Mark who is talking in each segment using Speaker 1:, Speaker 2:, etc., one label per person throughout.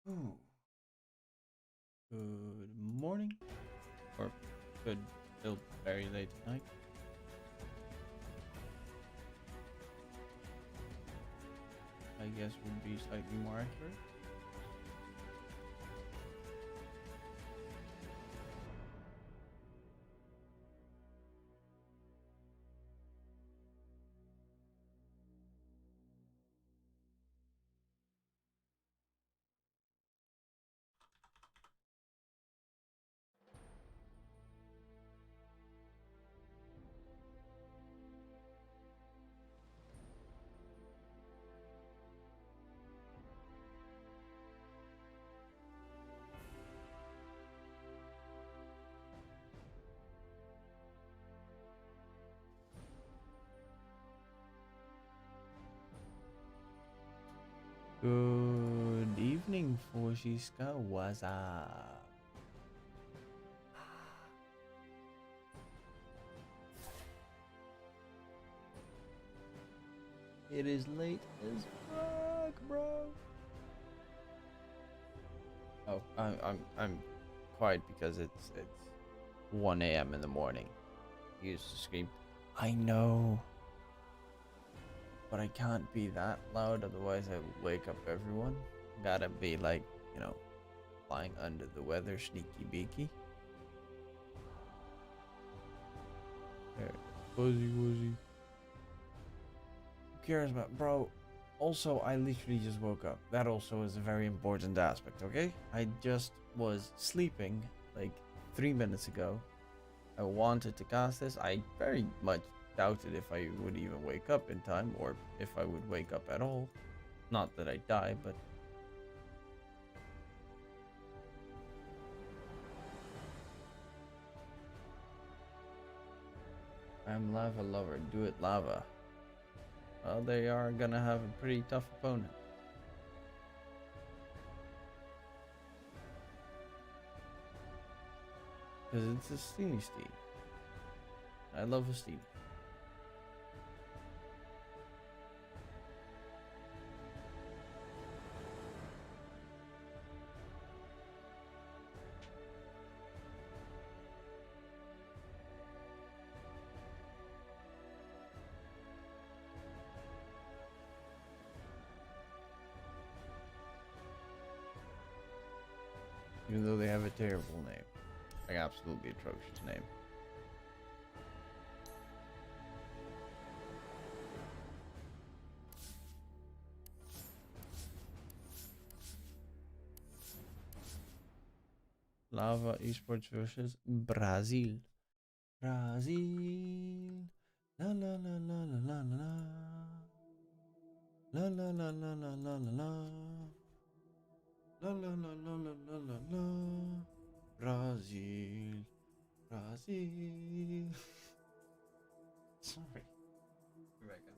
Speaker 1: Ooh. Good morning, or good till very late night. I guess would be slightly more accurate. Good evening, Foshiska. What's up? It is late as fuck, bro. Oh, I'm quiet because it's 1 a.m. in the morning. He used to scream, I know, but I can't be that loud, otherwise I wake up everyone. Gotta be like, flying under the weather, sneaky beaky. There, fuzzy wuzzy. Who cares about, bro? Also, I literally just woke up. That also is a very important aspect, okay? I just was sleeping like 3 minutes ago. I wanted to cast this. I very much doubted if I would even wake up in time or if I would wake up at all. Not that I die, but I'm lava lover. Do it, lava. Well, they are gonna have a pretty tough opponent. Because it's a Steely Steam. I love a Steam. Even though they have a terrible name. Like, absolutely atrocious name. Lava Esports versus Brazil. Brazil. La la la la la la la. La la la la la la la la. La la la la la la la la. Brazil. Brazil. Sorry. Reckon.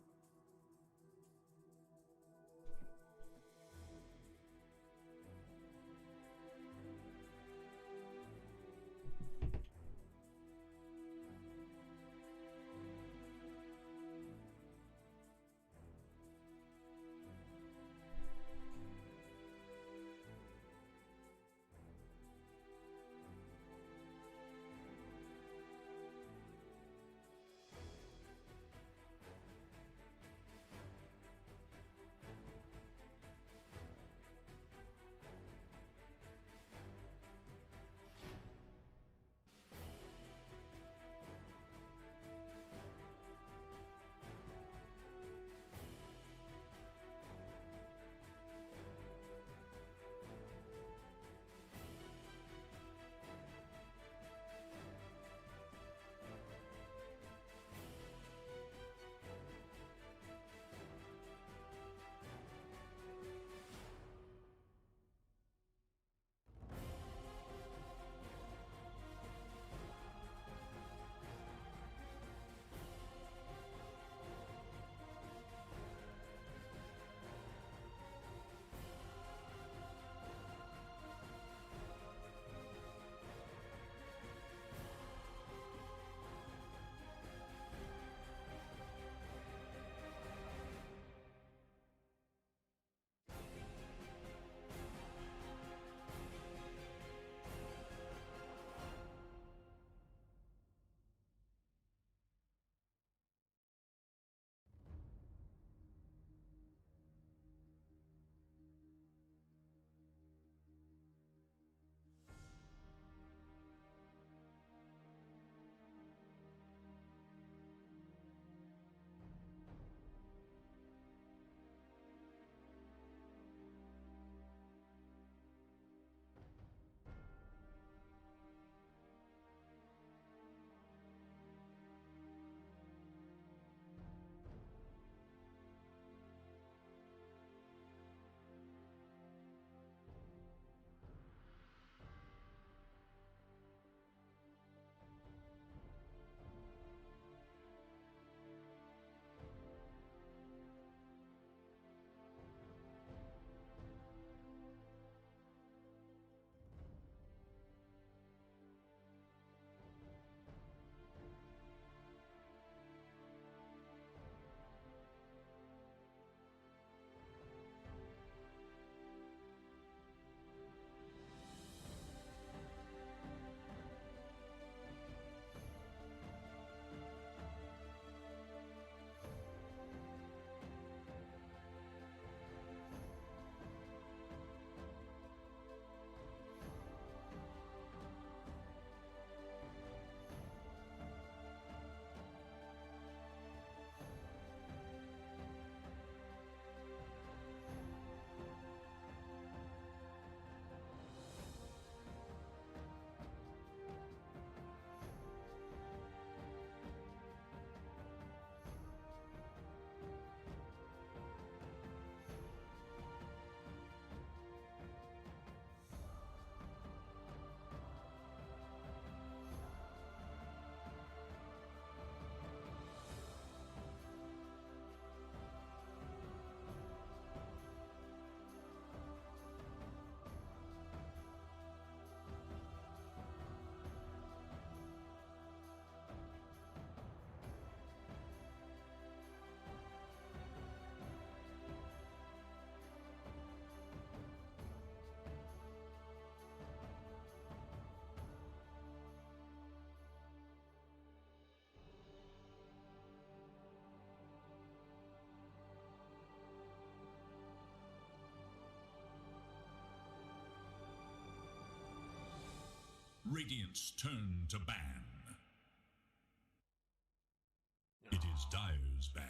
Speaker 2: Radiant's turn to ban. It is Dire's ban.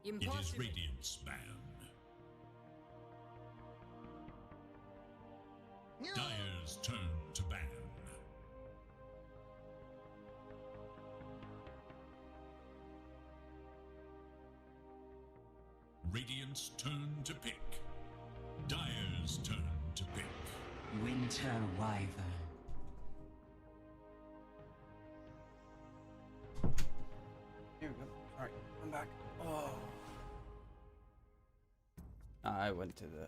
Speaker 3: Impossible.
Speaker 2: It is Radiant's ban. Dire's turn to ban. Radiant's turn to pick. Dire's turn to pick.
Speaker 4: Winter Wyvern.
Speaker 1: Here we go. Alright, I'm back. Oh. I went to the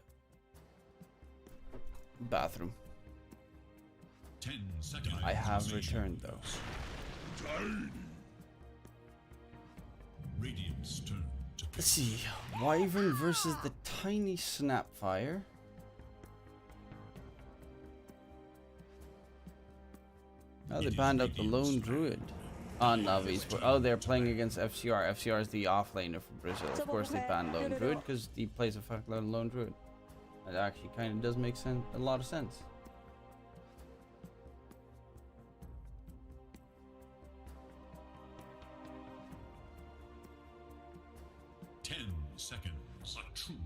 Speaker 1: bathroom.
Speaker 2: 10 seconds.
Speaker 1: I have returned though.
Speaker 2: Radiant's turn to pick.
Speaker 1: Let's see. Wyvern versus the tiny Snapfire. Oh, they banned out the lone druid on Navi's. Oh, they're playing against FCR. FCR is the offlaner for Brazil. Of course, they banned lone druid because he plays a fuckload of lone druid. That actually kind of does make sense, a lot of sense.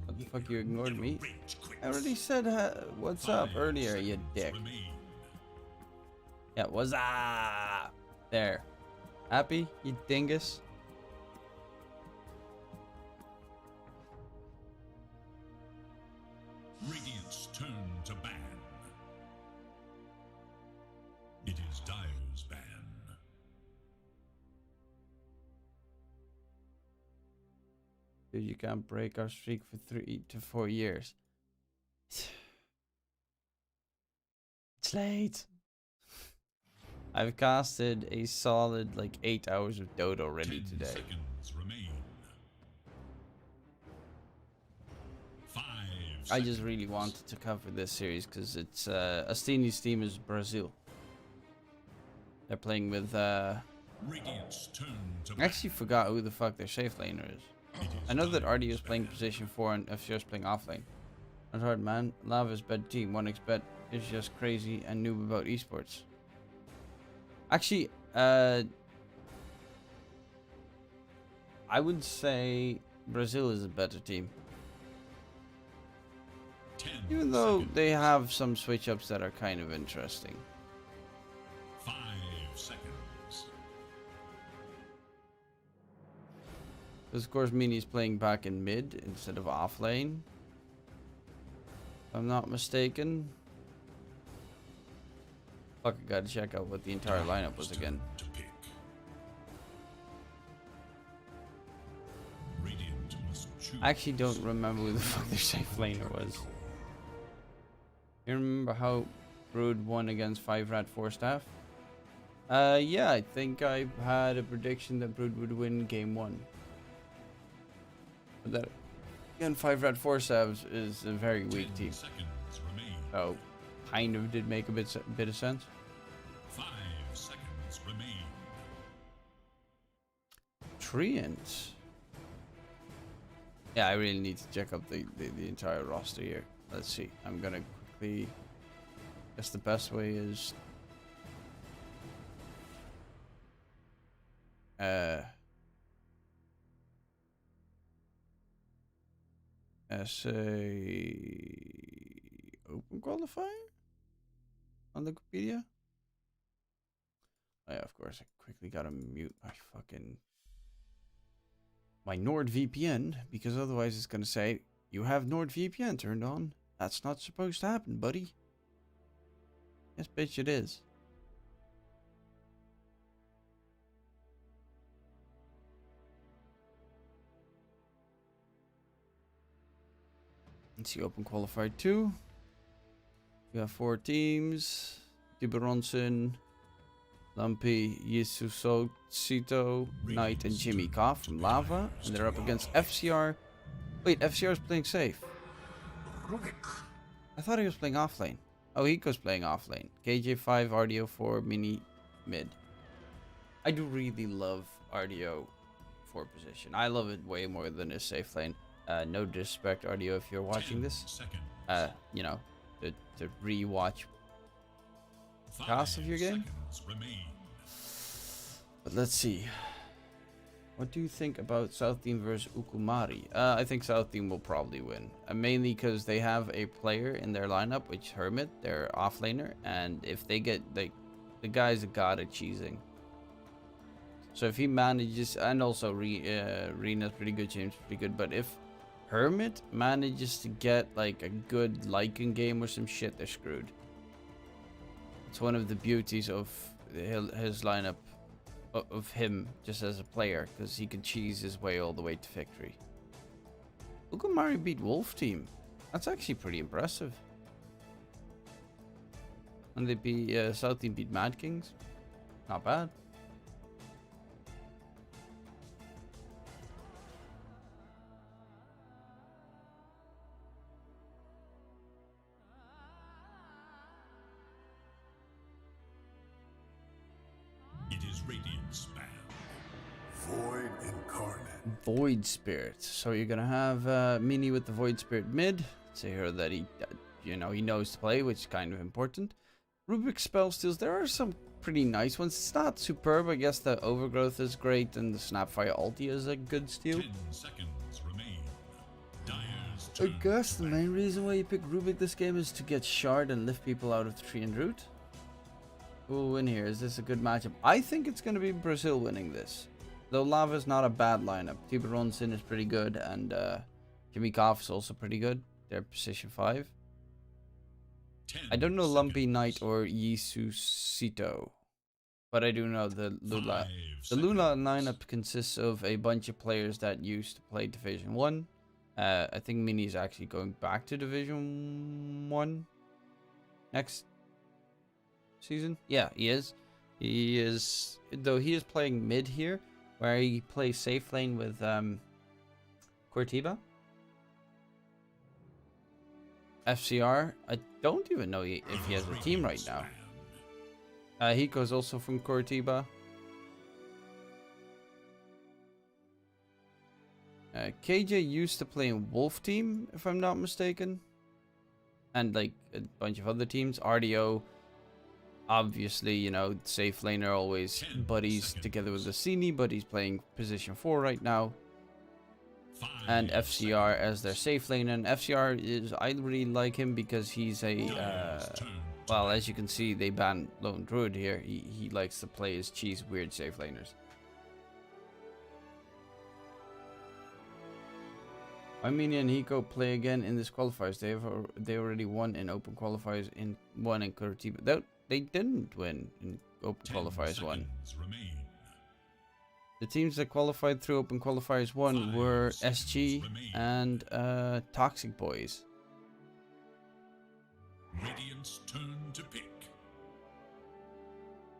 Speaker 1: What the fuck, you ignored me? I already said what's up earlier, you dick. Yeah, what's up? There. Happy, you dingus?
Speaker 2: Radiant's turn to ban. It is Dire's ban.
Speaker 1: Dude, you can't break our streak for 3 to 4 years. It's late. I've casted a solid like 8 hours of Dodo already
Speaker 2: 10
Speaker 1: today.
Speaker 2: seconds remain. 5
Speaker 1: I just really wanted to cover this series because it's Astini's team is Brazil. They're playing with
Speaker 2: Radiant's turn to
Speaker 1: I actually forgot who the fuck their safe laner is. I know that RD is playing position 4 and FCR is playing offlane. Not hard, man. Lava's bad team. 1xbet is just crazy and noob about esports. Actually, I would say Brazil is a better team.
Speaker 2: 10
Speaker 1: Even though
Speaker 2: seconds.
Speaker 1: they have some switch ups that are kind of interesting.
Speaker 2: 5 seconds.
Speaker 1: Because of course Mini's playing back in mid instead of off lane. If I'm not mistaken. Fuck, I gotta check out what the entire lineup was again.
Speaker 2: To pick. Radiant must choose.
Speaker 1: I actually don't remember who the fuck their safe laner was. You remember how Brood won against 5-Rat 4-Staff? Yeah, I think I had a prediction that Brood would win game 1. But that, again, 5-Rat 4-Staff is a very weak
Speaker 2: 10
Speaker 1: team.
Speaker 2: seconds remain.
Speaker 1: So, kind of did make a bit of sense.
Speaker 2: 5 seconds remain.
Speaker 1: Treant. Yeah, I really need to check out the entire roster here. Let's see. I'm gonna quickly. Guess the best way is. As a open qualifier on the Wikipedia. Oh yeah, of course. I quickly gotta mute my NordVPN because otherwise it's gonna say you have NordVPN turned on. That's not supposed to happen, buddy. Yes, bitch, it is. Let's see, open qualifier 2. We have 4 teams. Tiberonson, Lumpy, Yisusito, Knight, and Jimmy Koff from Lava. And they're up against FCR. Wait, FCR is playing safe. I thought he was playing offlane. Oh, Hiko's playing offlane. KJ5, RDO4, Mini, mid. I do really love RDO 4 position. I love it way more than his safe lane. No disrespect, RDO, if you're watching
Speaker 2: 10
Speaker 1: this.
Speaker 2: seconds.
Speaker 1: You know, to re-watch
Speaker 2: 5
Speaker 1: cast of your game.
Speaker 2: seconds remain.
Speaker 1: But let's see. What do you think about South Team versus Ukumari? I think South Team will probably win. Mainly because they have a player in their lineup, which is Hermit, their offlaner. And if they get, like, the guy's a god at cheesing. So if he manages, and also Rena's pretty good, James pretty good. But if Hermit manages to get, like, a good Lycan game or some shit, they're screwed. It's one of the beauties of his lineup. Of him just as a player, because he can cheese his way all the way to victory. Ukumari beat Wolf Team. That's actually pretty impressive. And they beat South Team beat Mad Kings. Not bad.
Speaker 2: It is Radiant's ban.
Speaker 3: Void incarnate.
Speaker 1: Void Spirit. So you're gonna have Mini with the Void Spirit mid. It's a hero that he, he knows to play, which is kind of important. Rubik's Spell Steals. There are some pretty nice ones. It's not superb. I guess the Overgrowth is great, and the Snapfire ulti is a good steal.
Speaker 2: 10 seconds remain. Dire's
Speaker 1: I
Speaker 2: turn.
Speaker 1: guess the main reason why you pick Rubik this game is to get shard and lift people out of the tree and root. Who will win here? Is this a good matchup? I think it's going to be Brazil winning this. Though Lava's not a bad lineup. Tiburonson is pretty good, and Jimmy Koff is also pretty good. They're position 5.
Speaker 2: 10
Speaker 1: I don't know Lumpy
Speaker 2: seconds.
Speaker 1: Knight or Yisusito, but I do know the Lula.
Speaker 2: 5
Speaker 1: The Lula
Speaker 2: seconds.
Speaker 1: lineup consists of a bunch of players that used to play Division 1. I think Mini is actually going back to Division 1 next season. Yeah, he is. He is, though he is playing mid here, where he plays safe lane with Cortiba. FCR, I don't even know if he has a team right now. Hiko's also from Cortiba. KJ used to play in Wolf Team, if I'm not mistaken. And like a bunch of other teams. RDO, obviously, safe laner, always
Speaker 2: 10
Speaker 1: buddies
Speaker 2: seconds.
Speaker 1: together with Lassini, but he's playing position 4 right now.
Speaker 2: 5
Speaker 1: And FCR as their safe laner. And FCR is, I really like him because he's a,
Speaker 2: Dire's turn.
Speaker 1: well, as you can see, they banned Lone Druid here. He likes to play his cheese weird safe laners. Armenia and Hiko play again in this qualifiers. They already won in open qualifiers in one in Curitiba. They didn't win in open
Speaker 2: 10
Speaker 1: qualifiers 1.
Speaker 2: seconds remain.
Speaker 1: The teams that qualified through open qualifiers 1
Speaker 2: 5
Speaker 1: were
Speaker 2: seconds
Speaker 1: SG
Speaker 2: remain.
Speaker 1: and Toxic Boys.
Speaker 2: Radiant's turn to pick.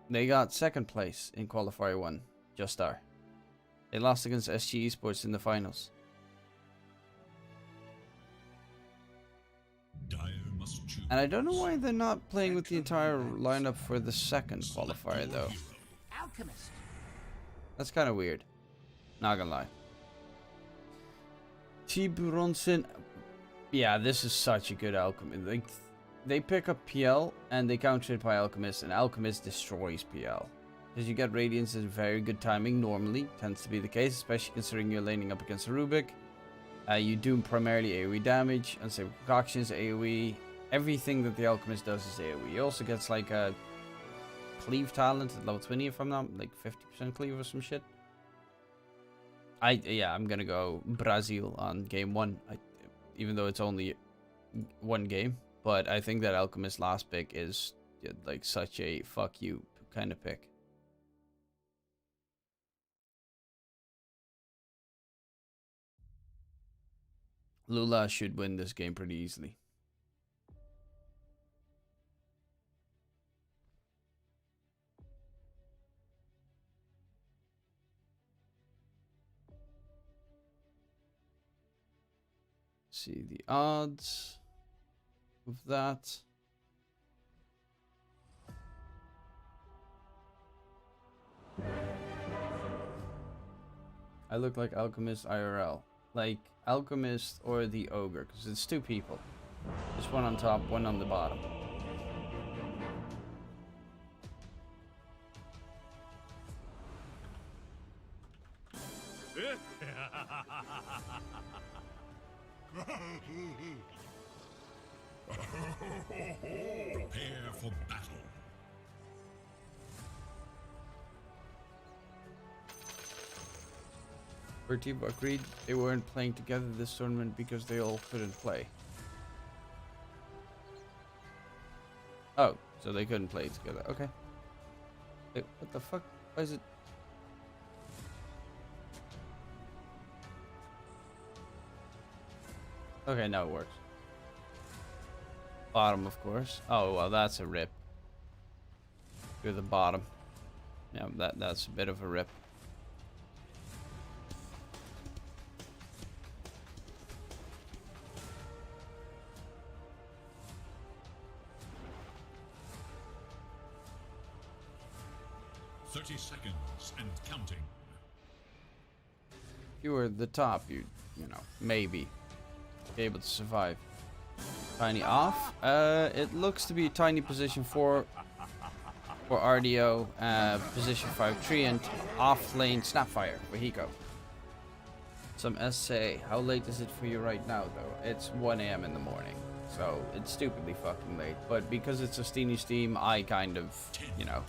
Speaker 1: They got second place in qualifier 1. Justar. They lost against SG Esports in the finals.
Speaker 2: Dire must choose.
Speaker 1: And I don't know why they're not playing with the entire lineup for the second qualifier though.
Speaker 4: Alchemist.
Speaker 1: That's kind of weird. Not gonna lie. Tiburonson. Yeah, this is such a good Alchemist. Like, they pick up PL and they counter it by Alchemist, and Alchemist destroys PL. Because you get Radiance is very good timing normally. Tends to be the case, especially considering you're laning up against a Rubik. You do primarily AoE damage, Unstable Concoctions, AoE. Everything that the Alchemist does is AoE. He also gets like a cleave talent at level 20 if I'm not, like 50% cleave or some shit. I'm gonna go Brazil on game 1, even though it's only one game. But I think that Alchemist last pick is like such a fuck you kind of pick. Lula should win this game pretty easily. See the odds of that. I look like Alchemist IRL. Like, Alchemist or the Ogre, because it's 2 people. Just one on top, one on the bottom.
Speaker 2: Prepare for battle.
Speaker 1: Vertigo agreed they weren't playing together this tournament because they all couldn't play. Oh, so they couldn't play together. Okay. Wait, what the fuck? Why is it? Okay, now it works. Bottom, of course. Oh, well, that's a rip. You're the bottom. Yeah, that's a bit of a rip.
Speaker 2: Seconds and counting.
Speaker 1: If you were the top, you know, maybe be able to survive. Tiny off. It looks to be tiny position 4 for RDO. Position 5 Treant. Off lane Snapfire for Hiko. Some SA. How late is it for you right now, though? It's 1 AM in the morning. So it's stupidly fucking late. But because it's a Steenie Steam, I kind of, you know.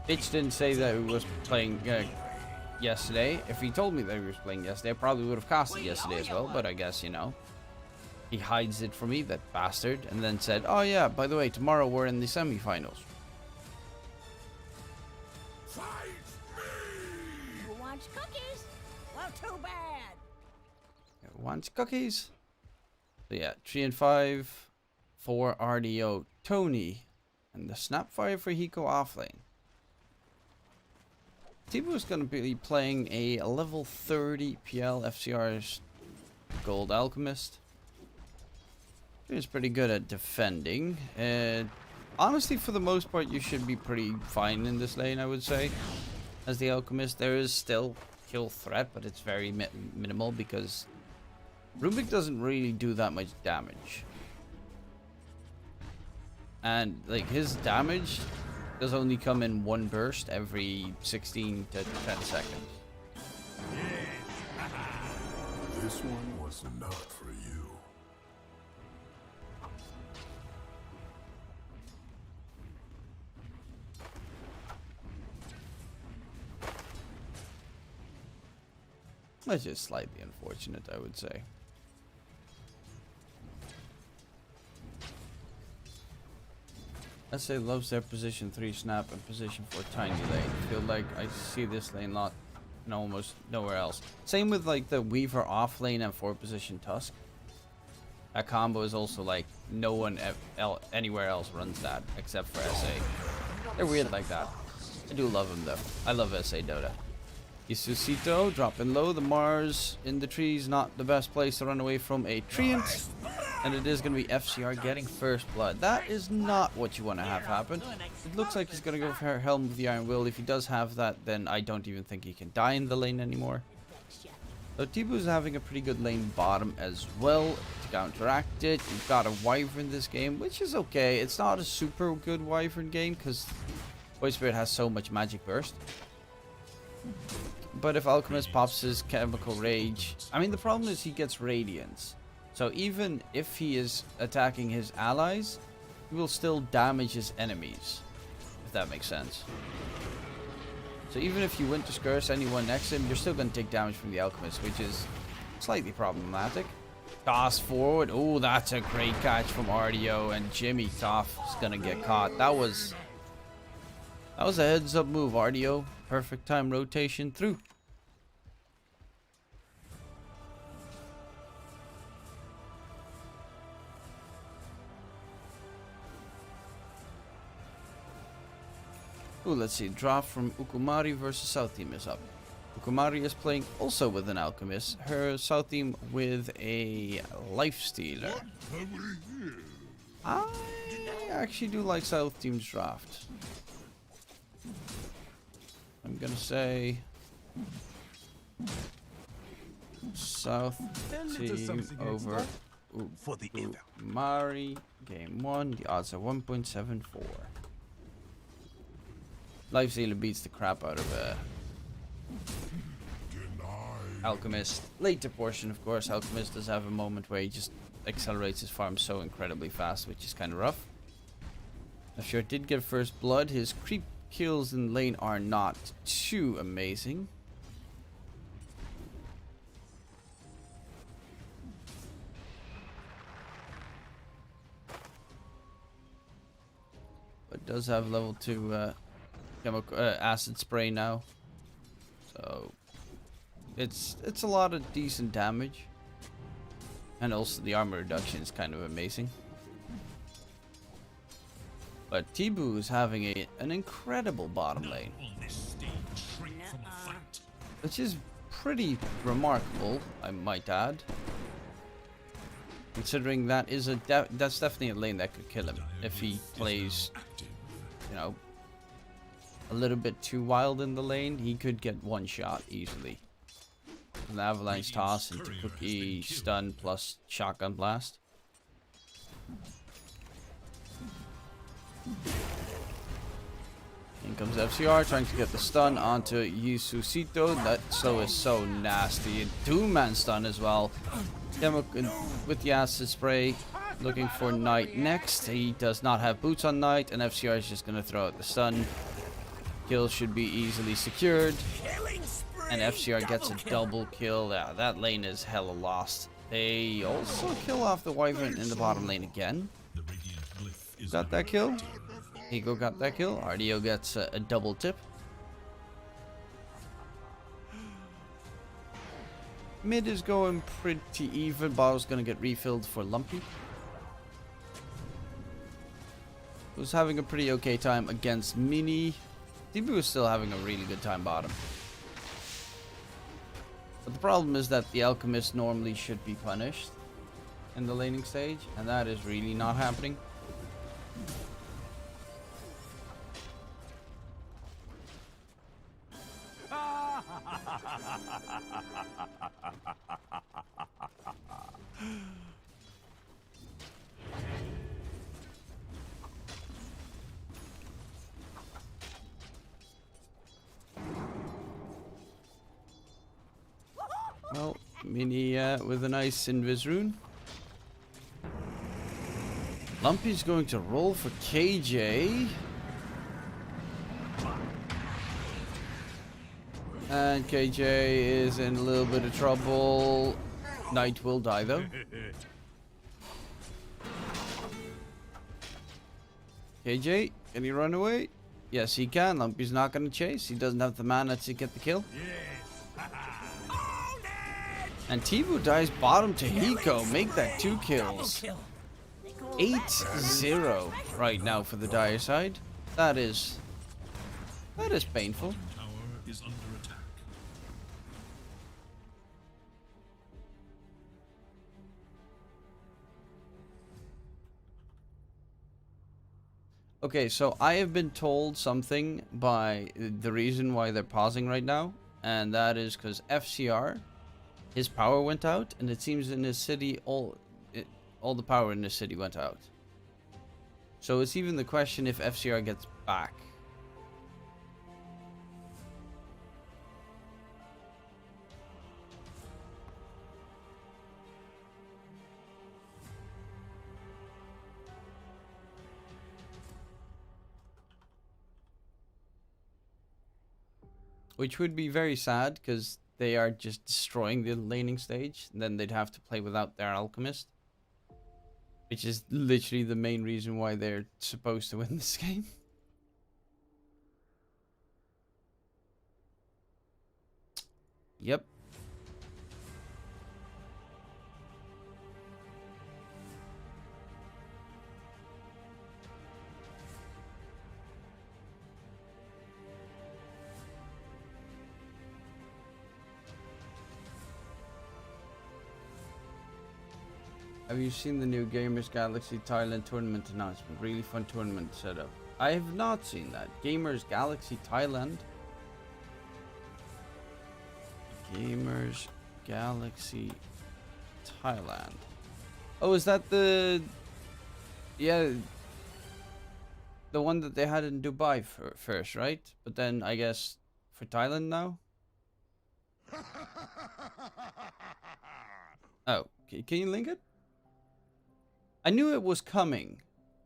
Speaker 1: Bitch didn't say that he was playing yesterday. If he told me that he was playing yesterday, I probably would have cast it yesterday as well. But I guess, you know, he hides it from me, that bastard. And then said, oh yeah, by the way, tomorrow we're in the semifinals.
Speaker 3: Fight me!
Speaker 5: Who wants cookies? Well, too bad.
Speaker 1: Wants cookies? So yeah, 3 and 5 for RDO Tony. And the Snapfire for Hiko offlane. Tibu is going to be playing a level 30 PL FCR's Gold Alchemist. He's pretty good at defending. Honestly, for the most part, you should be pretty fine in this lane, I would say. As the Alchemist, there is still kill threat, but it's very minimal because Rubik doesn't really do that much damage. And like his damage does only come in 1 burst every 16 to 10 seconds.
Speaker 3: This one was not for you.
Speaker 1: That's just slightly unfortunate, I would say. SA loves their position 3 snap and position 4 tiny lane. Feel like I see this lane lot and almost nowhere else. Same with like the Weaver off lane and 4 position Tusk. That combo is also like no one anywhere else runs that except for SA. They're weird like that. I do love them though. I love SA Dota. Isusito dropping low. The Mars in the trees, not the best place to run away from a Treant. And it is going to be FCR getting first blood. That is not what you want to have happen. It looks like he's going to go for Helm of the Iron Will. If he does have that, then I don't even think he can die in the lane anymore. So Tibu's having a pretty good lane bottom as well to counteract it. You've got a Wyvern in this game, which is okay. It's not a super good Wyvern game because Void Spirit has so much magic burst. But if Alchemist pops his Chemical Rage, I mean the problem is he gets Radiance. So even if he is attacking his allies, he will still damage his enemies, if that makes sense. So even if you Winter's Curse anyone next to him, you're still going to take damage from the Alchemist, which is slightly problematic. Toss forward. Oh, that's a great catch from RDO, and Jimmy Toff is going to get caught. That was a heads up move, RDO. Perfect time rotation through. Ooh, let's see. Draft from Ukumari versus South Team is up. Ukumari is playing also with an Alchemist. Her South Team with a Lifestealer. I actually do like South Team's draft. I'm gonna say South team over
Speaker 3: For the event.
Speaker 1: Mari. Game 1. The odds are 1.74. Lifestealer beats the crap out of Alchemist. Later portion, of course, Alchemist does have a moment where he just accelerates his farm so incredibly fast, which is kind of rough. Afshar did get first blood. His creep kills in lane are not too amazing. But does have level 2 chemical acid spray now. So it's a lot of decent damage. And also the armor reduction is kind of amazing. But Tibu is having an incredible bottom lane,
Speaker 2: On this stage, shrink from a fight.
Speaker 1: which is pretty remarkable, I might add. Considering that is that's definitely a lane that could kill him if he plays,
Speaker 2: Active.
Speaker 1: you know, a little bit too wild in the lane. He could get one shot easily. An avalanche toss into cookie stun plus shotgun blast. In comes FCR trying to get the stun onto Yususito. That slow is so nasty. And 2-man stun as well. Demo with the acid spray. Looking for Knight next. He does not have boots on Knight. And FCR is just going to throw out the stun. Kill should be easily secured. And FCR gets a double kill. Yeah, that lane is hella lost. They also kill off the Wyvern in the bottom lane again.
Speaker 2: The radiant glyph is
Speaker 1: Got that kill. Ego got that kill. RDO gets a double tip. Mid is going pretty even. Bottle's gonna get refilled for Lumpy. Was having a pretty okay time against Mini. DB was still having a really good time bottom. But the problem is that the Alchemist normally should be punished in the laning stage, and that is really not happening. Well, Mini with a nice Invis rune. Lumpy's going to roll for KJ. And KJ is in a little bit of trouble. Knight will die though. KJ, can he run away? Yes, he can. Lumpy's not going to chase. He doesn't have the mana to get the kill. And Tibu dies bottom to Hiko. Make that 2 kills. 8-0 right now for the Dire side. That is painful.
Speaker 2: tower is under attack.
Speaker 1: Okay, so I have been told something by the reason why they're pausing right now, and that is because FCR, his power went out, and it seems in his city all the power in the city went out. So it's even the question if FCR gets back. Which would be very sad, because they are just destroying the laning stage. And then they'd have to play without their Alchemist. Which is literally the main reason why they're supposed to win this game. Yep. Have you seen the new Gamers Galaxy Thailand tournament announcement? Really fun tournament setup. I have not seen that. Gamers Galaxy Thailand. Gamers Galaxy Thailand. Oh, is that the... Yeah, the one that they had in Dubai first, right? But then I guess for Thailand now? Oh, can you link it? I knew it was coming.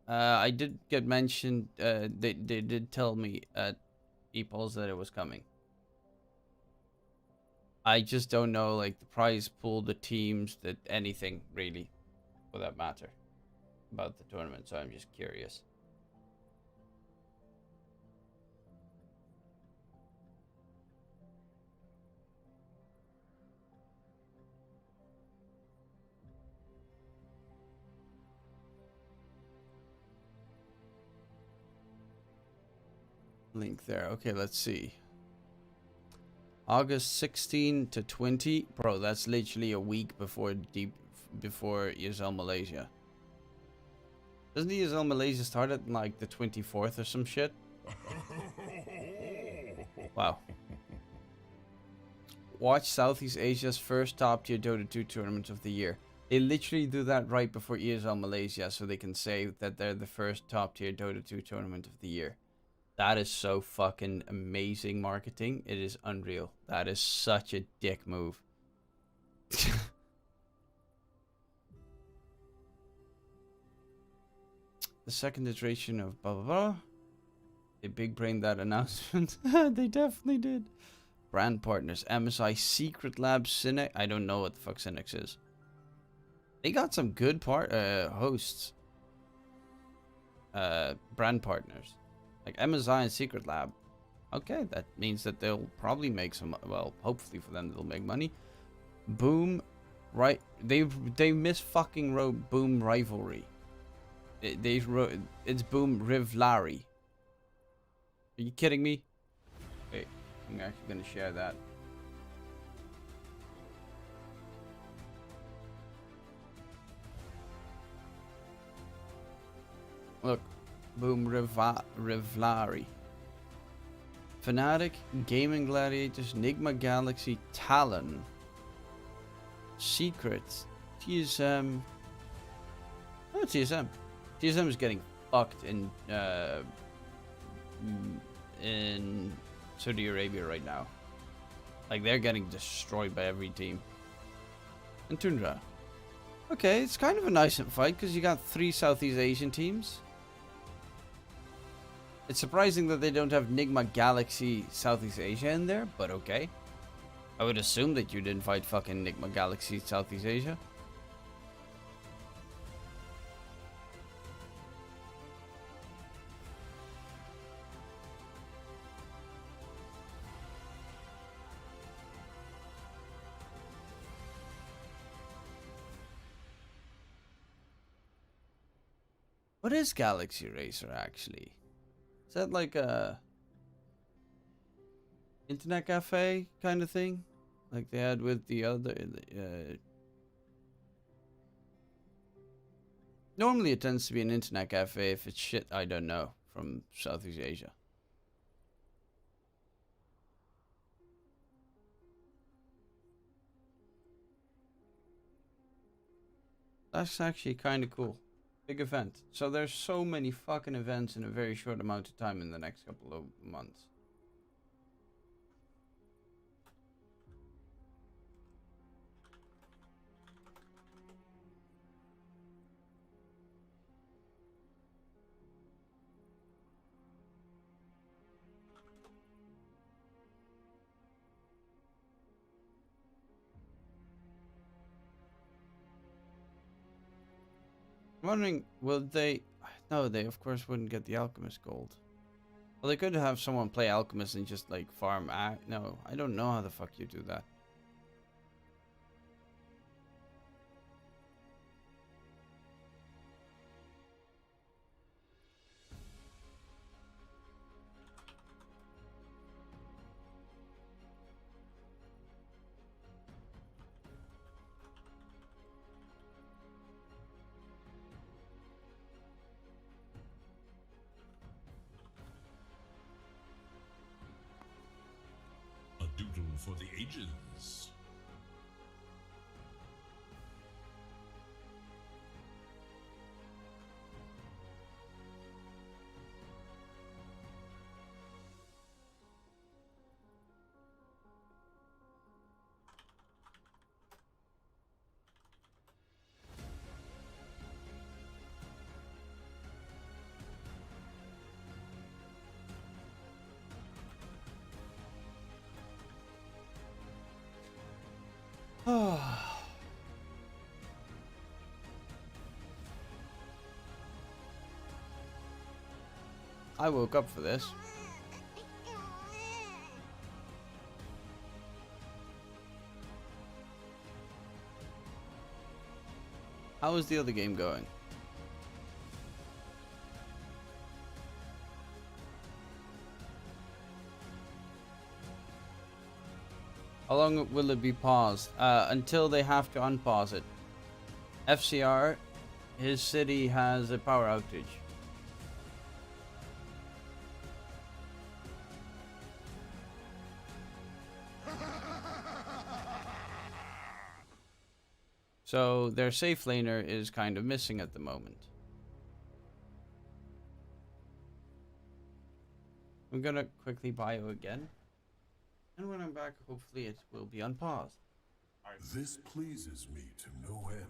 Speaker 1: I did get mentioned, they did tell me at EPOLs that it was coming. I just don't know, like, the prize pool, the teams, that anything, really, for that matter, about the tournament, so I'm just curious. Link there. Okay, let's see. August 16 to 20. Bro, that's literally a week before ESL Malaysia. Doesn't ESL Malaysia start at like the 24th or some shit? Wow. Watch Southeast Asia's first top tier Dota 2 tournament of the year. They literally do that right before ESL Malaysia so they can say that they're the first top tier Dota 2 tournament of the year. That is so fucking amazing marketing. It is unreal. That is such a dick move. The second iteration of blah blah blah. They big brained that announcement. They definitely did. Brand partners. MSI, Secret Lab, Cynex. I don't know what the fuck Cynex is. They got some good hosts. Brand partners. Like MSI and Secret Lab. Okay, that means that they'll probably make some, well, hopefully for them they'll make money. Boom, right? They miss fucking wrote Boom Rivalry. They wrote, it's Boom Rivlari. Are you kidding me? Wait, I'm actually gonna share that. Look. Boom Rivlari. Fnatic, Gaming Gladiators, Nigma Galaxy, Talon, Secret, TSM. Oh, TSM. TSM is getting fucked in Saudi Arabia right now. Like, they're getting destroyed by every team. And Tundra. Okay, it's kind of a nice fight because you got 3 Southeast Asian teams. It's surprising that they don't have Nigma Galaxy Southeast Asia in there, but okay. I would assume that you didn't fight fucking Nigma Galaxy Southeast Asia. What is Galaxy Racer actually? Is that like a internet cafe kind of thing? Like they had with the other... normally it tends to be an internet cafe if it's shit I don't know from Southeast Asia. That's actually kind of cool. Big event. So there's so many fucking events in a very short amount of time in the next couple of months. I'm wondering, will they... No, they of course wouldn't get the Alchemist gold. Well, they could have someone play Alchemist and just like farm... No, I don't know how the fuck you do that.
Speaker 2: A doodle for the ages.
Speaker 1: I woke up for this. How is the other game going? How long will it be paused? Until they have to unpause it. FCR, his city has a power outage. So their safe laner is kind of missing at the moment. I'm gonna quickly bio again. And when I'm back, hopefully it will be unpaused.
Speaker 3: This pleases me to no end.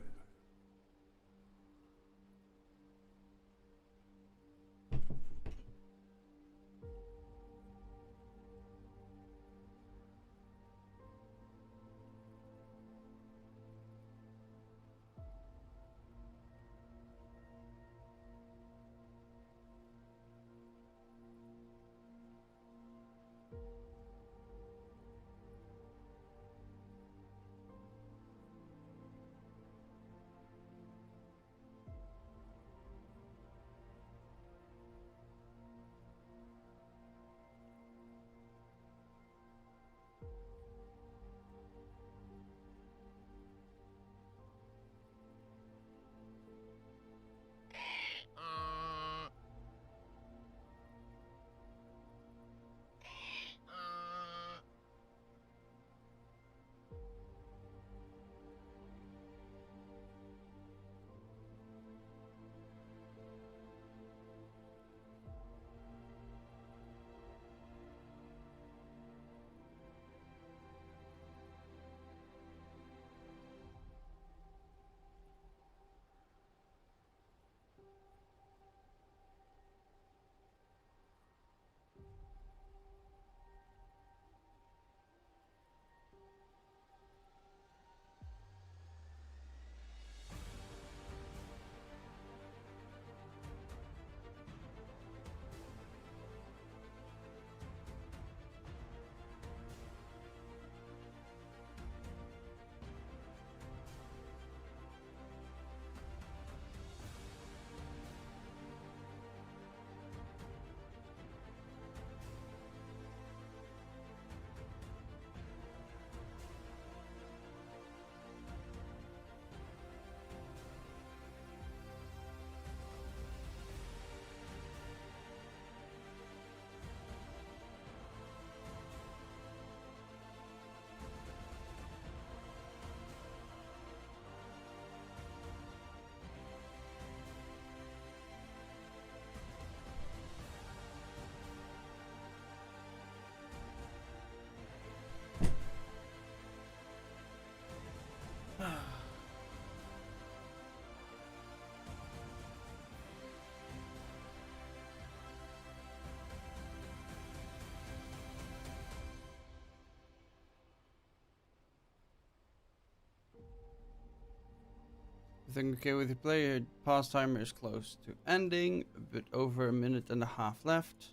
Speaker 1: Everything okay with your player? Pause timer is close to ending. A bit over a minute and a half left.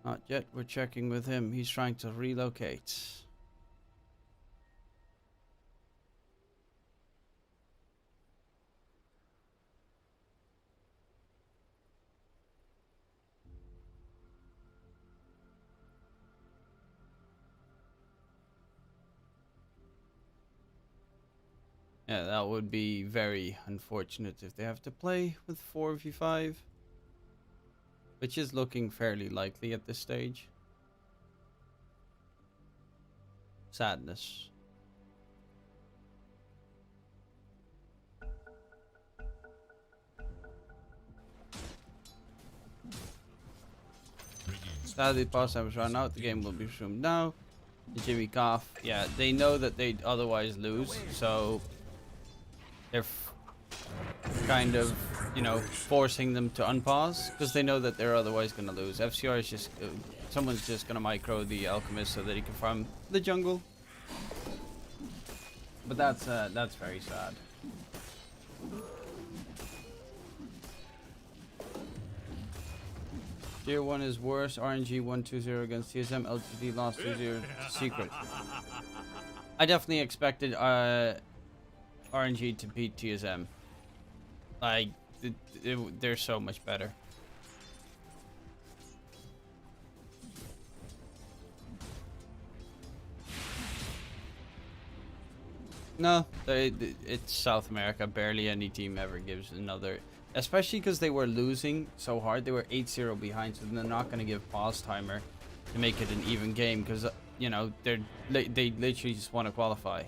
Speaker 1: Not yet. We're checking with him. He's trying to relocate. Yeah, that would be very unfortunate if they have to play with 4v5. Which is looking fairly likely at this stage. Sadness. Sadly, pause time has run out. The game will be resumed now. The Jimmy Cough. Yeah, they know that they'd otherwise lose, so they're kind of, you know, forcing them to unpause because they know that they're otherwise going to lose. FCR is just someone's just going to micro the Alchemist so that he can farm the jungle. But that's very sad. Tier 1 is worse. RNG 1-2-0 against TSM. LGD lost 2-0 secret. I definitely expected RNG to beat TSM. Like, they're so much better. No, it's South America. Barely any team ever gives another, especially because they were losing so hard. They were 8-0 behind, so they're not going to give pause timer to make it an even game because, you know, they literally just want to qualify.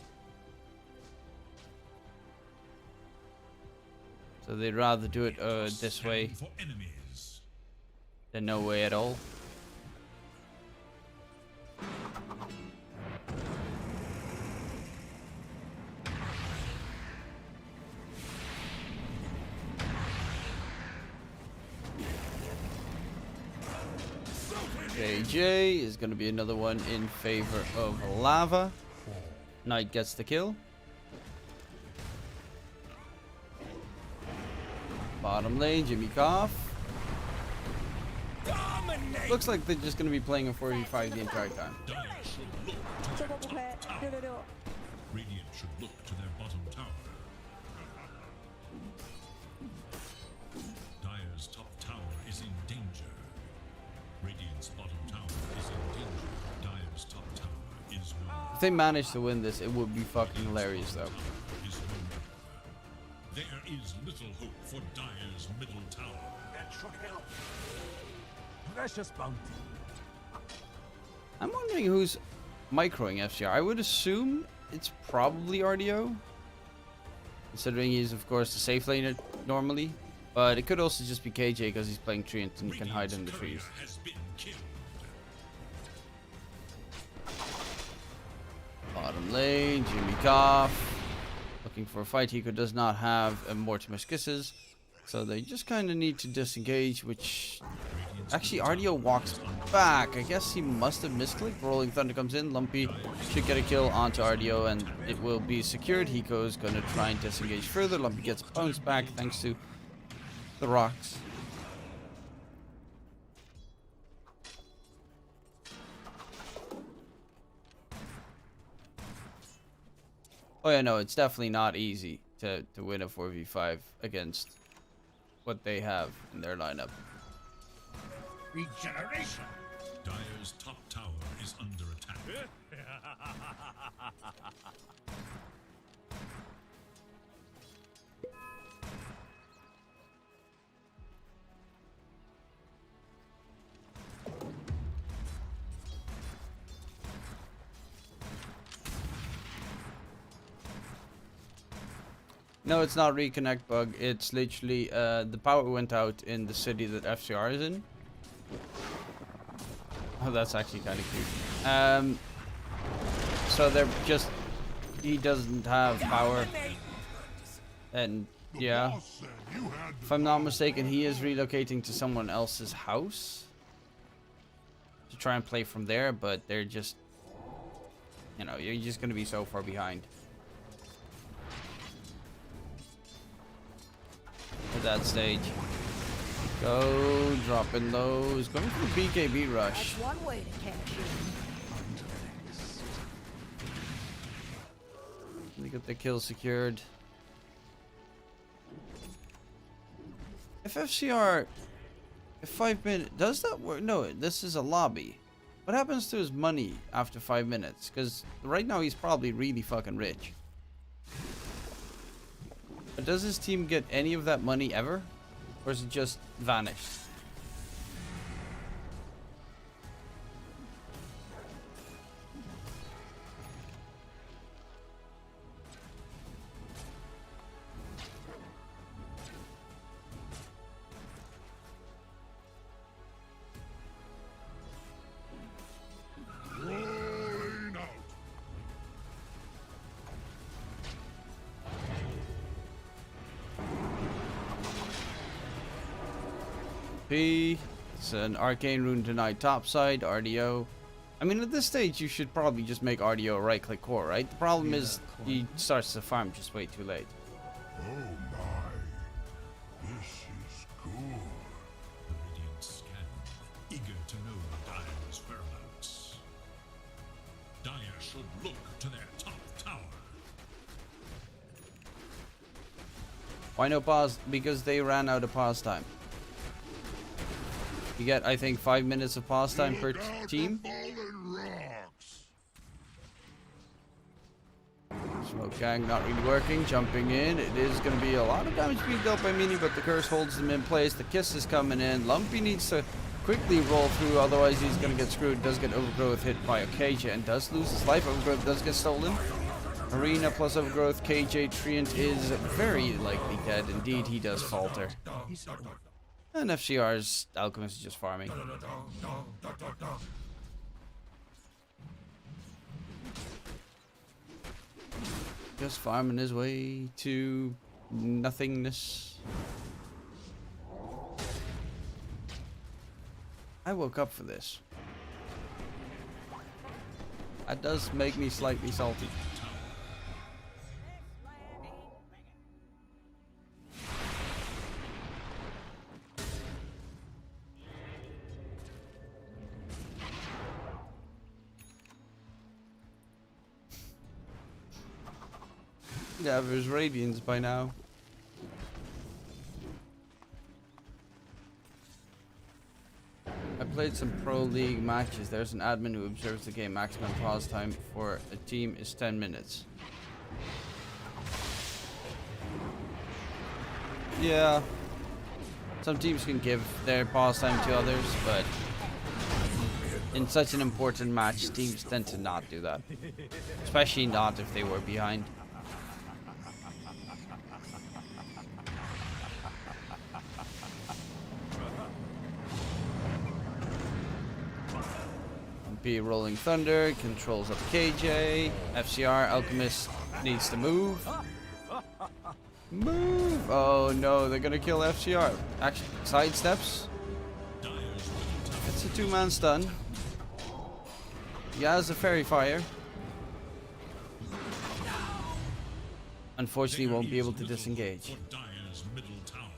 Speaker 1: So they'd rather do it this way than no way at all. JJ is going to be another one in favor of Lava. Knight gets the kill. Bottom lane, Jimmy Koff. Looks like they're just going to be playing a 4v5 the entire time.
Speaker 2: Radiant should look to their bottom tower. Dire's top tower is in danger. Radiant's bottom tower is in danger. Dire's top tower is wounded.
Speaker 1: If they manage to win this, it would be fucking hilarious though.
Speaker 2: Is wounded. There is little hope for Dire's middle tower.
Speaker 6: That should help. Precious bounty.
Speaker 1: I'm wondering who's microing FCR. I would assume it's probably RDO, considering he's of course the safe laner normally. But it could also just be KJ because he's playing Treant and can hide in the trees.
Speaker 2: Has been killed.
Speaker 1: Bottom lane, Jimmy Koff. Looking for a fight. Hiko does not have a Mortimer's Kisses. So they just kind of need to disengage, which... Actually, RDO walks back. I guess he must have misclicked. Rolling Thunder comes in. Lumpy should get a kill onto RDO and it will be secured. Hiko is going to try and disengage further. Lumpy gets bounced back thanks to the rocks. Oh yeah, no, it's definitely not easy to win a 4v5 against what they have in their lineup.
Speaker 6: Regeneration.
Speaker 2: Dire's top tower is under attack.
Speaker 1: No, it's not reconnect bug. It's literally the power went out in the city that FCR is in. Oh, that's actually kind of cute. So they're just... He doesn't have power. And, yeah. If I'm not mistaken, he is relocating to someone else's house to try and play from there, but they're just... You know, you're just going to be so far behind. At that stage. Go, dropping lows. Going for the BKB rush.
Speaker 5: That's one way to cash in.
Speaker 1: They get the kill secured. If FCR... If 5 minutes... Does that work? No, this is a lobby. What happens to his money after 5 minutes? Because right now he's probably really fucking rich. But does his team get any of that money ever? Or is it just vanished?
Speaker 3: Rolling out.
Speaker 1: It's an arcane rune tonight topside, RDO. I mean, at this stage, you should probably just make RDO a right-click core, right? The problem is he starts to farm just way too late.
Speaker 3: Oh my. This is good.
Speaker 2: The Radiant scan, eager to know Dire's whereabouts. Dire should look to their top tower.
Speaker 1: Why no pause? Because they ran out of pause time. You get, I think, 5 minutes of pause time per team. Smoke gang not really working. Jumping in. It is going to be a lot of damage being dealt by Mini, but the curse holds them in place. The kiss is coming in. Lumpy needs to quickly roll through, otherwise he's going to get screwed. Does get Overgrowth hit by Okaja and does lose his life. Overgrowth does get stolen. Arena plus Overgrowth. KJ Treant is very likely dead. Indeed, he does falter. And FCR's Alchemist is just farming. Just farming his way to nothingness. I woke up for this. That does make me slightly salty. Yeah, there's Radiance by now. I played some Pro League matches. There's an admin who observes the game. Maximum pause time for a team is 10 minutes. Yeah. Some teams can give their pause time to others, but in such an important match, teams tend to not do that. Especially not if they were behind. Be Rolling Thunder, controls up KJ, FCR, Alchemist needs to move. Move! Oh no, they're gonna kill FCR. Actually, sidesteps. It's a 2-man stun. He has a Fairy Fire. Unfortunately, won't be able to disengage.
Speaker 2: Dire's middle tower.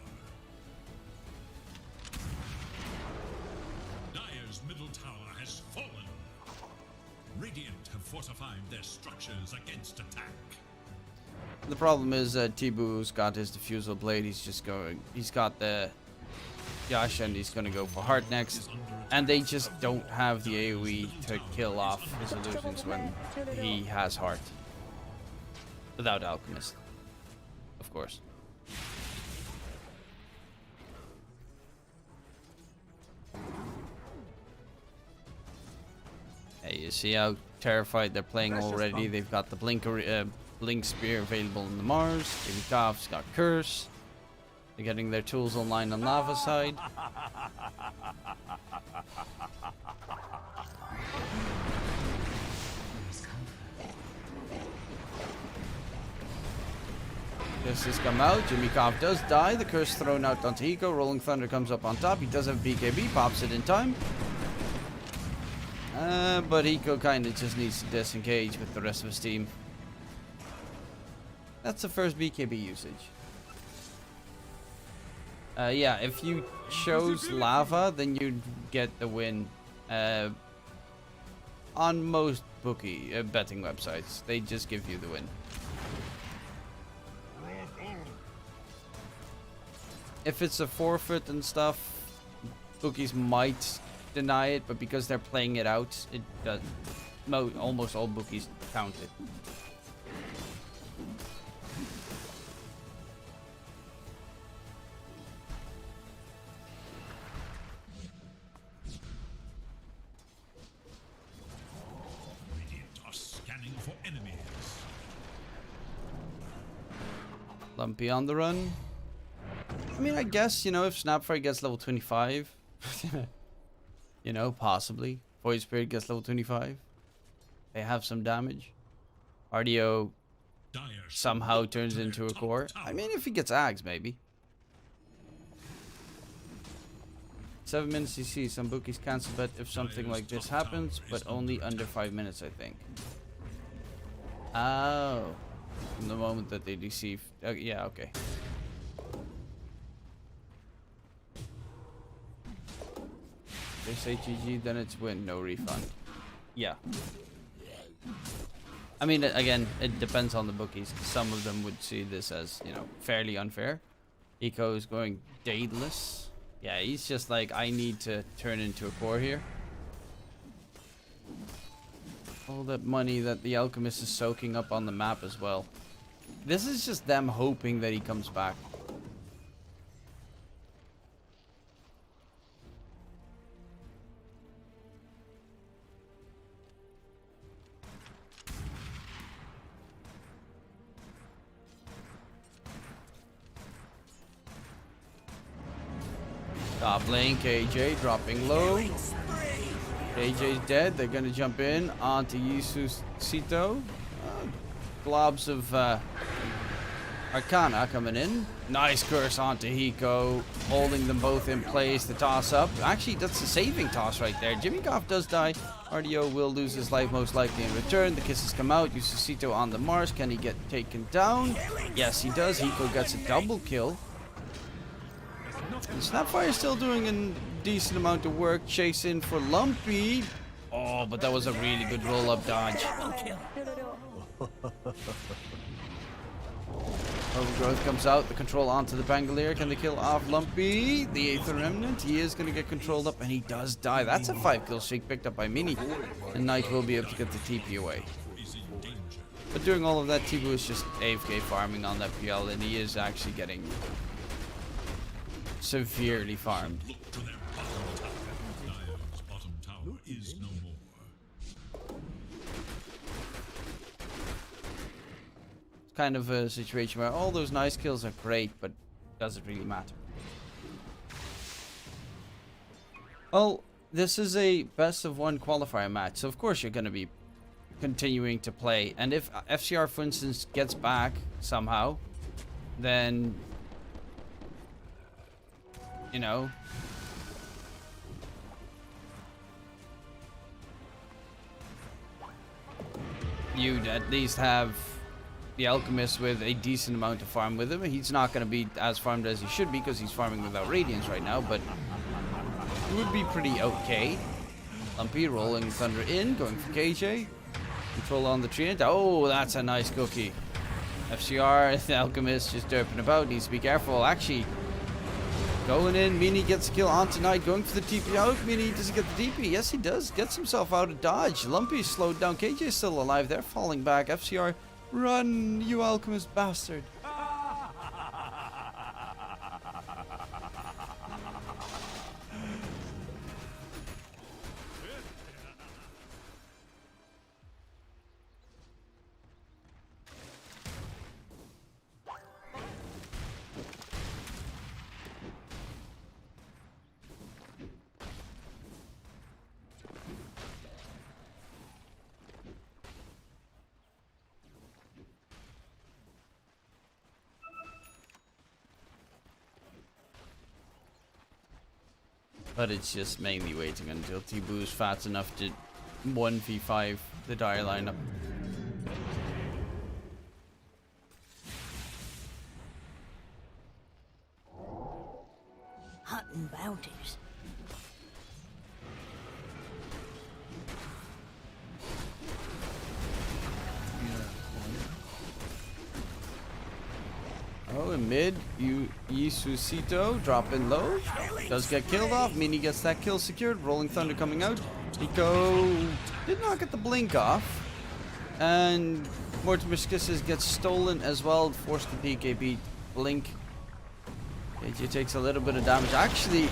Speaker 2: Dire's middle tower has fallen. Radiant have fortified their structures against attack.
Speaker 1: The problem is Tibu's got his Diffusal Blade. He's got the Yash and he's gonna go for Heart next. And they just don't have the AoE to kill off his illusions when he has Heart. Without Alchemist, of course. Hey, you see how terrified they're playing already? They've got the Blink Spear available in the Mars. Davikov's got Curse. They're getting their tools online on Lava side. This has come out. Jimikov does die. The Curse thrown out onto Hiko. Rolling Thunder comes up on top. He does have BKB. Pops it in time. But Hiko kind of just needs to disengage with the rest of his team. That's the first BKB usage. Yeah, if you chose Lava, then you'd get the win. On most bookie betting websites, they just give you the win. If it's a forfeit and stuff, bookies might deny it, but because they're playing it out, it does. Almost all bookies count it.
Speaker 2: Radiant are scanning for enemies.
Speaker 1: Lumpy on the run. I mean, I guess, you know, if Snapfire gets level 25, you know, possibly. Void Spirit gets level 25. They have some damage. RDO somehow turns into a core. I mean, if he gets Ags, maybe. 7 minutes CC. Some bookies cancel bet if something like this happens, but only under 5 minutes, I think. Oh. From the moment that they receive. Yeah, okay. They say GG, then it's win, no refund. Yeah. I mean, again, it depends on the bookies. Some of them would see this as, you know, fairly unfair. Eco is going daedalus. Yeah, he's just like, I need to turn into a core here. All that money that the alchemist is soaking up on the map as well. This is just them hoping that he comes back. Top lane, KJ dropping low. KJ's dead. They're gonna jump in onto Yisusito. Globs of Arcana coming in. Nice curse onto Hiko, holding them both in place. The toss up. Actually, that's a saving toss right there. Jimmy Goff does die. RDO will lose his life most likely in return. The kisses come out. Yisusito on the Mars. Can he get taken down? Yes, he does. Hiko gets a double kill. And Snapfire is still doing a decent amount of work, chasing for Lumpy. Oh, but that was a really good roll-up dodge. Overgrowth comes out, the control onto the Pangolier. Can they kill off Lumpy? The Aether Remnant, he is going to get controlled up, and he does die. That's a 5-kill streak picked up by Mini. And Knight will be able to get the TP away. But doing all of that, Tibu is just AFK farming on that PL, and he is actually getting severely farmed.
Speaker 2: Look to their bottom tower. Dire's bottom tower is no more.
Speaker 1: It's kind of a situation where all those nice kills are great, but does it really matter? Well, this is a best of 1 qualifier match, so of course you're going to be continuing to play. And if FCR, for instance, gets back somehow, then, you know, you'd at least have the Alchemist with a decent amount of farm with him. He's not going to be as farmed as he should be because he's farming without Radiance right now, but it would be pretty okay. Lumpy rolling Thunder in, going for KJ. Control on the Treant. Oh, that's a nice cookie. FCR, the Alchemist just derping about. Needs to be careful. Actually, going in. Mini gets a kill on tonight. Going for the TP out. Mini doesn't get the DP. Yes, he does. Gets himself out of dodge. Lumpy's slowed down. KJ's still alive. They're falling back. FCR, run, you Alchemist bastard. But it's just mainly waiting until Tibu's fat enough to 1v5 the Dire lineup.
Speaker 5: Hunting bounties.
Speaker 1: Oh, in mid, Yisusito dropping low. Does get killed off. Mini gets that kill secured. Rolling Thunder coming out. Nico did not get the blink off. And Mortimer's Kisses gets stolen as well. Forced the PKB blink. AJ takes a little bit of damage. Actually,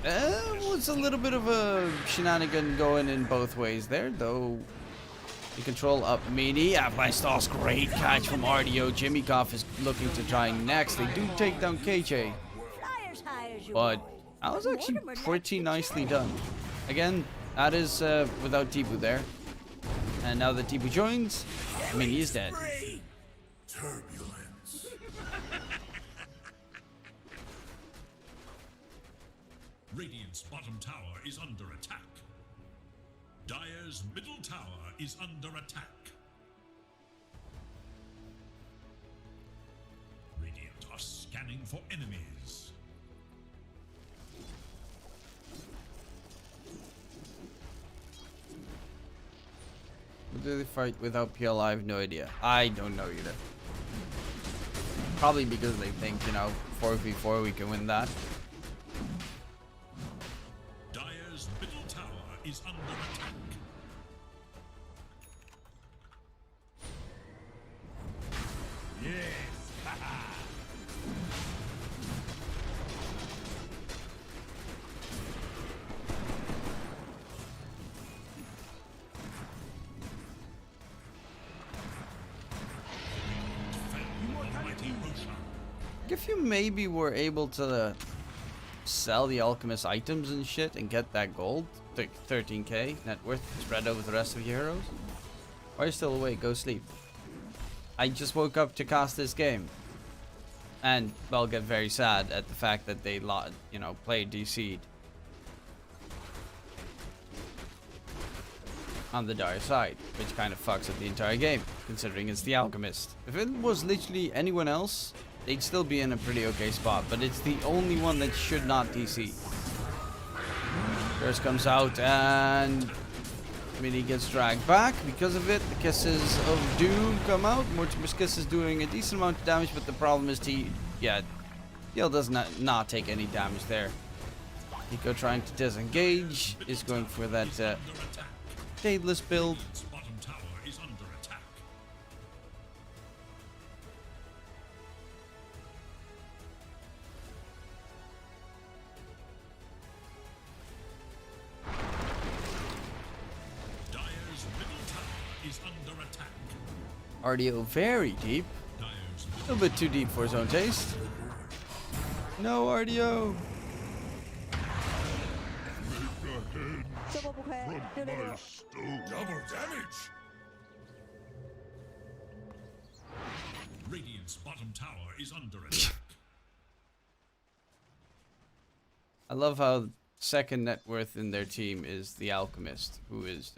Speaker 1: it's a little bit of a shenanigan going in both ways there, though. The control up Mini. Blastoff's great catch from RDO. Jimmy Goff is looking to try next. They do take down KJ. But that was actually pretty nicely done. Again, that is without Tibu there. And now that Tibu joins, Mini is dead.
Speaker 3: Turbulence.
Speaker 2: Radiant's bottom tower is under attack. Dire's middle tower is under attack. Radiant are scanning for enemies.
Speaker 1: Do they fight without PL? I have no idea. I don't know either. Probably because they think, you know, 4v4 we can win that.
Speaker 2: Dire's middle tower is under attack.
Speaker 1: If you maybe were able to sell the alchemist items and shit and get that gold, like 13k net worth spread over the rest of your heroes. Why are you still awake? Go sleep. I just woke up to cast this game, and I'll get very sad at the fact that they, you know, played DC'd on the dire side, which kind of fucks up the entire game, considering it's the alchemist. If it was literally anyone else, they'd still be in a pretty okay spot, but it's the only one that should not DC. Curse comes out and Mini gets dragged back. Because of it, the Kisses of Doom come out. Mortimer's Kiss is doing a decent amount of damage, but the problem is TL does not take any damage there. Nico trying to disengage is going for that Daedalus build.
Speaker 2: Bottom tower is under attack. Dire's middle tower is under attack.
Speaker 1: RDO very deep.
Speaker 2: Dire's
Speaker 1: A little bit too deep for his own taste. No RDO.
Speaker 3: Double damage!
Speaker 2: Radiant's bottom tower is under attack.
Speaker 1: I love how second net worth in their team is the alchemist, who is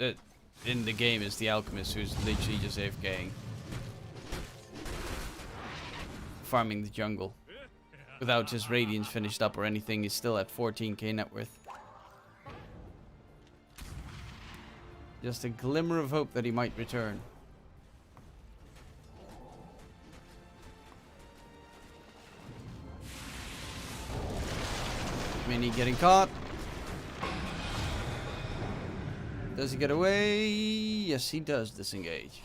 Speaker 1: in the game is the alchemist, who's literally just AFKing, farming the jungle without his radiance finished up or anything. He's still at 14k net worth. Just a glimmer of hope that he might return. Mini getting caught. Does he get away? Yes, he does disengage.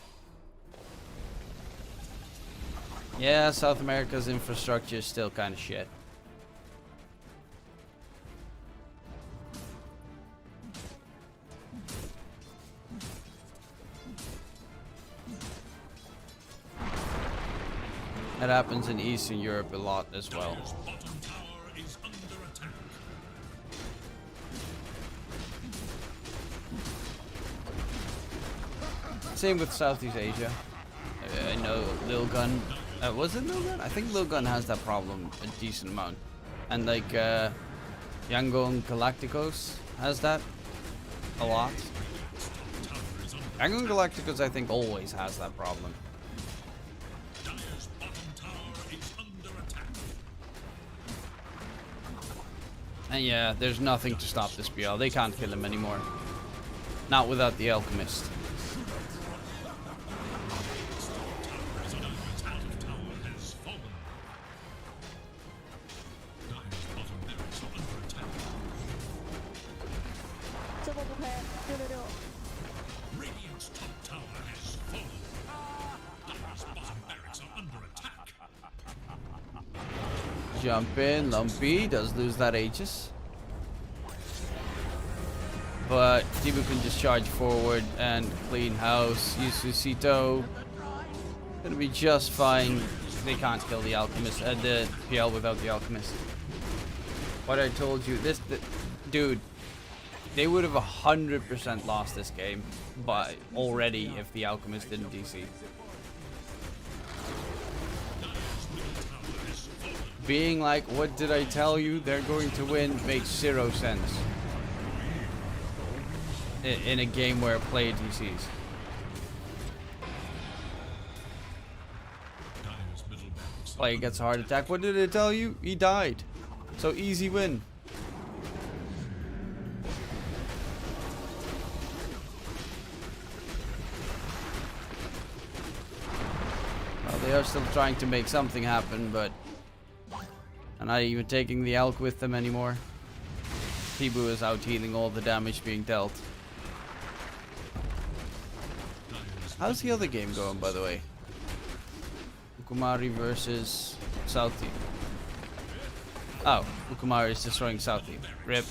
Speaker 1: Yeah, South America's infrastructure is still kind of shit. That happens in Eastern Europe a lot as well.
Speaker 2: Dire's bottom tower is under attack.
Speaker 1: Same with Southeast Asia. I know Lil Gun. Was it Lil Gun? I think Lil Gun has that problem a decent amount. And like Yangon Galacticos has that a lot. Yangon Galacticos I think always has that problem.
Speaker 2: Dire's bottom tower is under attack.
Speaker 1: And yeah, there's nothing to stop this BL. They can't kill him anymore. Not without the alchemist.
Speaker 2: Radiant's top tower has fallen. Dire's bottom barracks are under attack.
Speaker 1: Jump in, Lumpy does lose that Aegis. But Dibu can just charge forward and clean house. Yususito gonna be just fine. They can't kill the alchemist, the PL without the alchemist. What I told you, dude, they would have 100% lost this game, but already if the alchemist didn't DC. being like, what did I tell you? They're going to win makes zero sense. In a game where play DCs. Player gets a heart attack. What did it tell you? He died. So easy win. Well, they are still trying to make something happen, but I'm not even taking the elk with them anymore. Tibu is out healing all the damage being dealt. How's the other game going, by the way? Ukumari versus South Team. Oh, Ukumari is destroying South Team. RIP.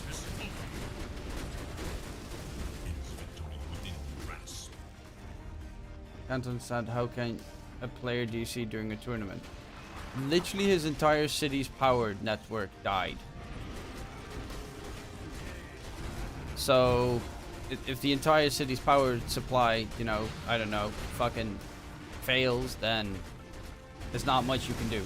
Speaker 1: Can't understand how can a player DC during a tournament. Literally his entire city's power network died. So if the entire city's power supply, you know, I don't know, fucking fails, then there's not much you can do.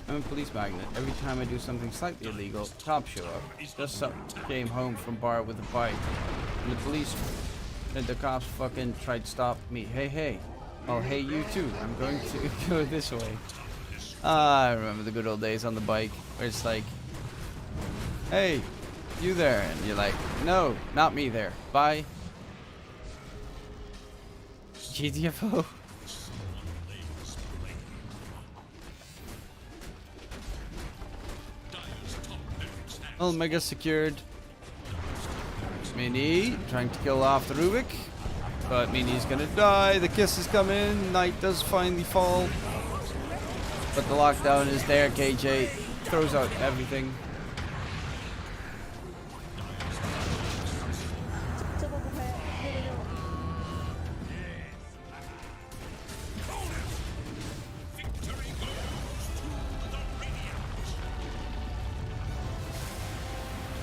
Speaker 1: I'm a police magnet. Every time I do something slightly illegal, cops show up. Just came home from bar with a bike. And the cops fucking tried to stop me. Hey. Oh, hey, you too. I'm going to go this way. I remember the good old days on the bike where it's like, hey, you there? And you're like, no, not me there. Bye. GTFO. Omega secured. Mini trying to kill off the Rubik. But Mini's gonna die. The kiss is coming. Knight does finally fall. But the lockdown is there. KJ throws out everything.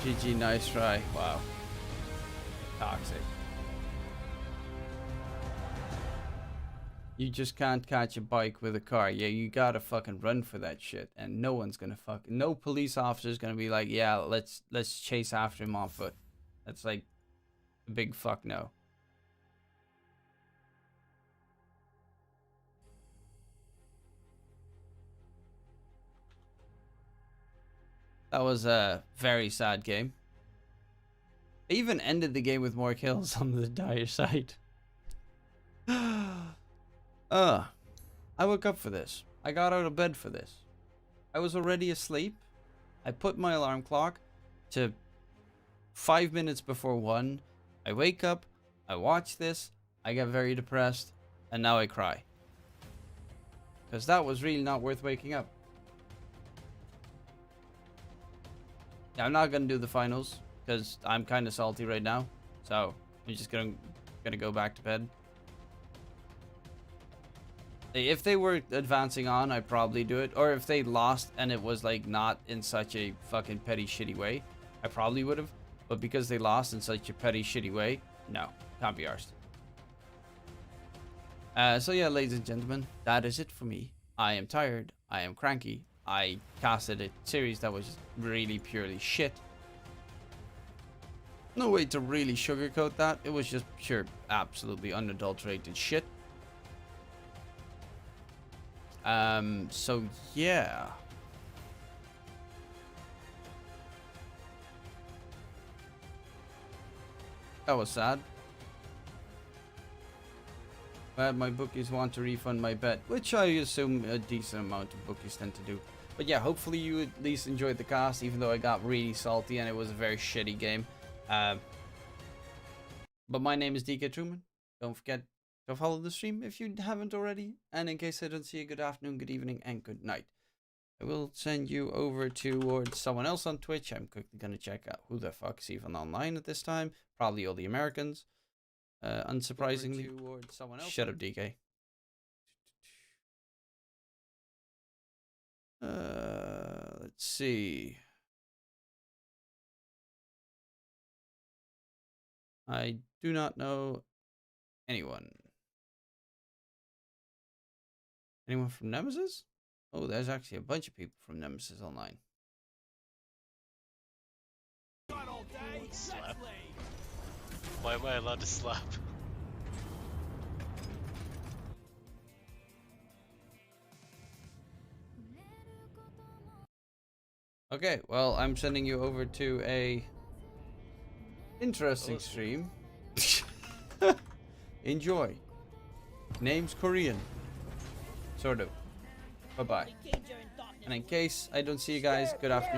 Speaker 1: GG, nice try. Wow. Toxic. You just can't catch a bike with a car. Yeah, you gotta fucking run for that shit. And no one's gonna no police officer's gonna be like, yeah, let's chase after him on foot. That's like a big fuck no. That was a very sad game. I even ended the game with more kills on the dire side. I woke up for this. I got out of bed for this. I was already asleep. I put my alarm clock to 5 minutes before 1. I wake up, I watch this, I get very depressed, and now I cry. Because that was really not worth waking up. Now, I'm not going to do the finals, because I'm kind of salty right now. So, I'm just gonna go back to bed. If they were advancing on, I'd probably do it. Or if they lost and it was like not in such a fucking petty shitty way, I probably would have. But because they lost in such a petty shitty way, no, can't be arsed. So yeah, ladies and gentlemen, that is it for me. I am tired. I am cranky. I casted a series that was just really purely shit. No way to really sugarcoat that. It was just pure, absolutely unadulterated shit. So yeah. That was sad. But my bookies want to refund my bet, which I assume a decent amount of bookies tend to do. But yeah, hopefully you at least enjoyed the cast, even though I got really salty and it was a very shitty game. But my name is DK Truman. Don't forget to follow the stream if you haven't already. And in case I don't see you, good afternoon, good evening, and good night. I will send you over towards someone else on Twitch. I'm quickly going to check out who the fuck is even online at this time. Probably all the Americans. Unsurprisingly. Someone else. Shut up, DK. Let's see. I do not know anyone. Anyone from Nemesis? Oh, there's actually a bunch of people from Nemesis online.
Speaker 7: Slap? Why am I allowed to slap?
Speaker 1: Okay, well, I'm sending you over to a interesting stream. Enjoy. Name's Korean. Sort of. Bye-bye. And in case I don't see you guys, good afternoon.